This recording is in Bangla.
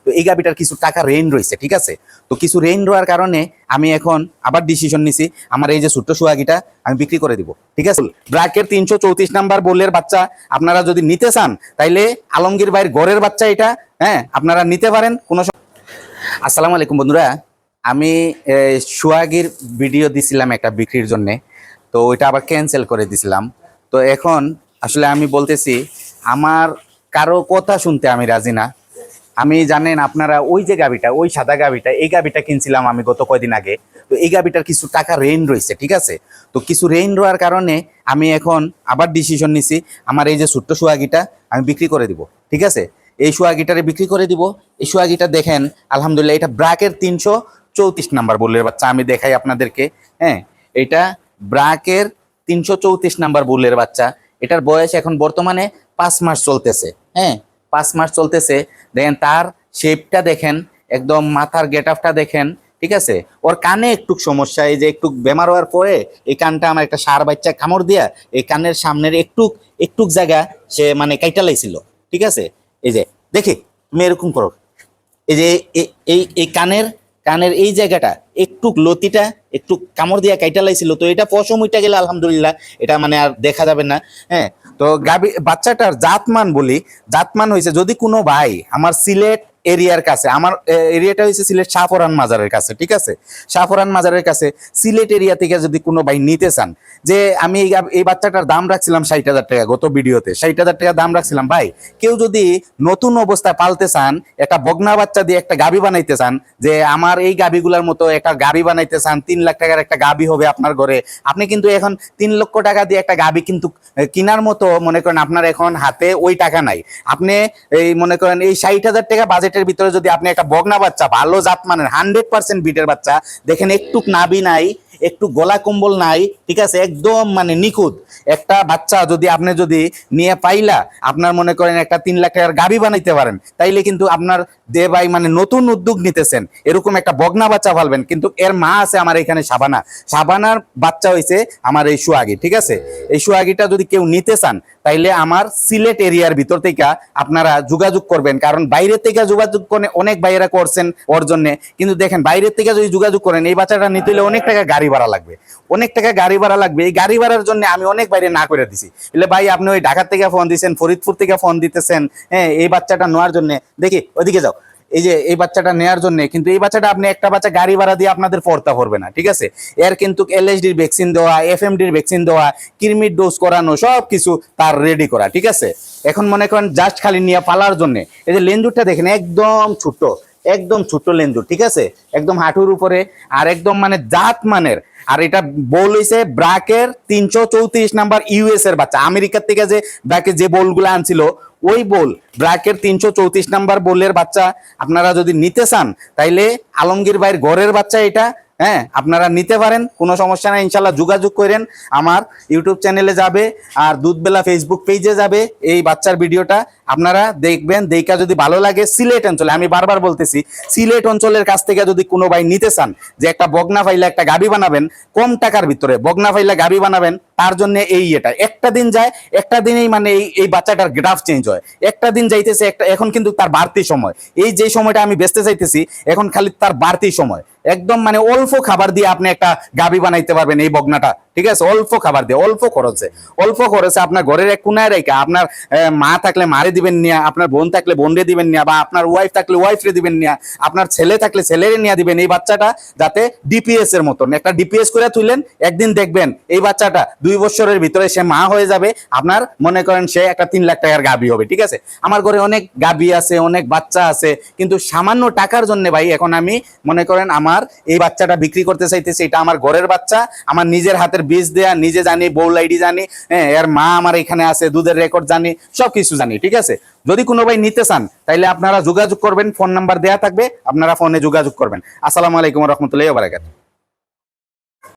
তো এই গাবিটার কিছু টাকা রেন রয়েছে, ঠিক আছে। তো কিছু রেন রোয়ার কারণে আমি এখন আবার ডিসিশন নিছি আমার এই যে ছোট্ট সোহাগীটা আমি বিক্রি করে দিব, ঠিক আছে। ব্র্যাকের 334 নাম্বার বোলের বাচ্চা আপনারা যদি নিতে চান তাইলে আলমগীর ভাইয়ের ঘরের বাচ্চা এটা, হ্যাঁ আপনারা নিতে পারেন কোনো। আসসালামু আলাইকুম বন্ধুরা, আমি সোহাগীর ভিডিও দিছিলাম একটা বিক্রির জন্যে, তো ওইটা আবার ক্যান্সেল করে দিছিলাম। তো এখন আসলে আমি বলতেছি আমার কারো কথা শুনতে আমি রাজি না। আমি জানেন আপনারা ওই যে গাবিটা, ওই সাদা গাবিটা, এই গাবিটা কিনছিলাম আমি গত কয়দিন আগে। তো এই গাবিটার কিছু টাকা রেন রয়েছে, ঠিক আছে। তো কিছু রেন রোয়ার কারণে আমি এখন আবার ডিসিশন নিছি আমার এই যে ছোট্ট সোহাগীটা আমি বিক্রি করে দিব, ঠিক আছে। এই সোহাগীটারে বিক্রি করে দিব। এই সোহাগীটা দেখেন আলহামদুলিল্লাহ, এটা ব্র্যাকের 334 নাম্বার বুলের বাচ্চা। আমি দেখাই আপনাদেরকে, হ্যাঁ এটা ব্র্যাকের 334 নাম্বার বুলের বাচ্চা। এটার বয়স এখন বর্তমানে 5 মাস চলতেছে, হ্যাঁ 5 মাস চলতেছে। দেখেন তার শেপটা দেখেন, একদম মাথার গেট আপটা দেখেন, ঠিক আছে। ওর কানে একটু সমস্যা, এই যে একটু বেমার হওয়ার পরে এই কানটা আমার একটা সার বাচ্চা কামড় দিয়া এই কানের সামনের একটু জায়গা সে মানে কাইটা লাইছিল, ঠিক আছে। এই যে দেখি তুমি এরকম করো, এই যে এই কানের এই জায়গাটা একটু লতিটা একটু কামড় দিয়া কাইটা লাইছিল। তো এটা পশম উইটা গেলে আলহামদুলিল্লাহ এটা মানে আর দেখা যাবে না, হ্যাঁ। তো গাবি বাচ্চাটার জাতমান বলি, জাতমান হয়েছে যদি কোনো ভাই আমার সিলেট এরিয়ার কাছে, আমার এরিয়াটা হয়েছে সিলেট শাহপরান মাজারের কাছে, ঠিক আছে। শাহপরান মাজারের কাছে সিলেট এরিয়া থেকে যদি কোনো ভাই নিতে চান, যে আমি এই বাচ্চাটার দাম রাখছিলাম 60,000 টাকা, গত ভিডিওতে 60,000 টাকা দাম রাখছিলাম। ভাই কেউ যদি নতুন অবস্থায় পালতে চান, একটা বগনা বাচ্চা দিয়ে একটা গাবি বানাইতে চান, যে আমার এই গাবিগুলার মতো একটা গাবি বানাইতে চান, 3 লাখ টাকার একটা গাবি হবে আপনার ঘরে, আপনি কিন্তু এখন 3 লক্ষ টাকা দিয়ে একটা গাবি কিন্তু কেনার মতো মনে করেন আপনার এখন হাতে ওই টাকা নাই। আপনি এই মনে করেন এই 60,000 টাকা বাজেটের ভিতরে যদি আপনি একটা বগনা বাচ্চা ভালো জাত মানের 100% বিটের বাচ্চা দেখেন, একটু নাভি নাই, একটু গলা কম্বল নাই, ঠিক আছে, একদম মানে নিখুঁত একটা বাচ্চা যদি আপনি যদি নিয়ে পাইলা আপনার মনে করেন একটা 3 লাখ টাকার গাবি বানাইতে পারেন, তাইলে কিন্তু আপনার দে ভাই মানে নতুন উদ্যোগ নিতেছেন, এরকম একটা বগনা বাচ্চা পালবেন। কিন্তু এর মা আছে আমার এখানে সাবানার বাচ্চা হয়েছে আমার এই সোহাগী, ঠিক আছে। এই সোহাগীটা যদি কেউ নিতে চান তাইলে আমার সিলেট এরিয়ার ভিতর থেকে আপনারা যোগাযোগ করবেন, কারণ বাইরের থেকে যোগাযোগ করে অনেক ভাইয়েরা করছেন ওর জন্য। কিন্তু দেখেন বাইরের থেকে যদি যোগাযোগ করেন এই বাচ্চাটা নিতে হলে অনেক টাকা গাড়ি ভাড়া লাগবে, অনেক টাকা গাড়ি ভাড়া লাগবে। এই গাড়ি ভাড়ার জন্য আমি অনেক বাইরে না করে দিছি। এলে ভাই আপনি ওই ঢাকা থেকে ফোন দিচ্ছেন, ফরিদপুর থেকে ফোন দিতেছেন, হ্যাঁ এই বাচ্চাটা নেওয়ার জন্য। দেখি ওইদিকে যাও, এই যে এই বাচ্চাটা নেওয়ার জন্য, কিন্তু এই বাচ্চাটা আপনি একটা বাচ্চা গাড়ি ভাড়া দিয়ে আপনাদের পড়তে পারবে না, ঠিক আছে। এর কিন্তু এলএসডির ভ্যাকসিন দেওয়া, এফএমডির ভ্যাকসিন দেওয়া, কৃমির ডোজ করানো সব কিছু তার রেডি করা, ঠিক আছে। এখন মনে করেন জাস্ট খালি নিয়ে পালার জন্য। এই যে লেঞ্জুরটা দেখেন একদম ছোট্ট, একদম ছোট্ট লেঞ্জুর, ঠিক আছে, একদম হাঁটুর উপরে, আর একদম মানে জাত মানের। আর এটা বল হইছে ব্র্যাকের 334 নাম্বার ইউএস এর বাচ্চা। আমেরিকার থেকে যে ব্র্যাকের যে বলগুলো আনছিল ওই বল ব্র্যাকের 334 নাম্বার বলের বাচ্চা আপনারা যদি নিতে চান তাইলে আলমগীর ভাইয়ের ঘরের বাচ্চা এটা, হ্যাঁ আপনারা নিতে পারেন, কোনো সমস্যা নাই। ইনশাল্লাহ যোগাযোগ করেন, আমার ইউটিউব চ্যানেলে যাবে আর দুধবেলা ফেসবুক পেজে যাবে এই বাচ্চার ভিডিওটা, আপনারা দেখবেন। দেখা যদি ভালো লাগে সিলেট অঞ্চলে, আমি বারবার বলতেছি সিলেট অঞ্চলের কাছ থেকে যদি কোনো ভাই নিতে চান যে একটা বগনা ফাইলা একটা গাবি বানাবেন, কম টাকার ভিতরে বগনা ফাইলা গাবি বানাবেন, তার জন্য এই এটা একটা দিন যায়, একটা দিনেই মানে এই বাচ্চাটার গ্রাফ চেঞ্জ হয়। একটা দিন যাইতেছে, একটা এখন কিন্তু তার বাড়তি সময়, এই যে সময়টা আমি বেচতে চাইতেছি এখন খালি তার বাড়তি সময়। একদম মানে অল্প খাবার দিয়ে আপনি একটা গাবি বানাইতে পারবেন এই বগনাটা, ঠিক আছে। অল্প খাবার দিয়ে অল্প খরচে আপনার ঘরের এক কোনায় রেখে, আপনার মা থাকলে মারে দিবেন নিয়া, আপনার বোন থাকলে বোনরে দিবেন নিয়া, বা আপনার ওয়াইফ থাকলে ওয়াইফরে দিবেন নিয়া, আপনার ছেলে থাকলে ছেলেরে নিয়ে দিবেন। এই বাচ্চাটা যাতে ডিপিএস এর মতন একটা ডিপিএস করে তুলেন, একদিন দেখবেন এই বাচ্চাটা 2 বছরের ভিতরে সে মা হয়ে যাবে, আপনার মনে করেন সে একটা 3 লাখ টাকার গাবি হবে, ঠিক আছে। আমার ঘরে অনেক গাবি আছে, অনেক বাচ্চা আছে, কিন্তু সামান্য টাকার জন্য ভাই এখন আমি মনে করেন আমার এই বাচ্চাটা বিক্রি করতে চাইতেছি। এটা আমার ঘরের বাচ্চা, আমার নিজের হাতের বীজ দেয়া, নিজে জানি, বউল আইডি জানি, হ্যাঁ এর মা আমার এখানে আছে, দুধের রেকর্ড জানি, সবকিছু জানি, ঠিক আছে। যদি কোনো ভাই নিতে চান তাইলে আপনারা যোগাযোগ করবেন, ফোন নাম্বার দেয়া থাকবে, আপনারা ফোনে যোগাযোগ করবেন। আসসালামু আলাইকুম ওয়া রাহমাতুল্লাহি ওয়া বারাকাতুহু।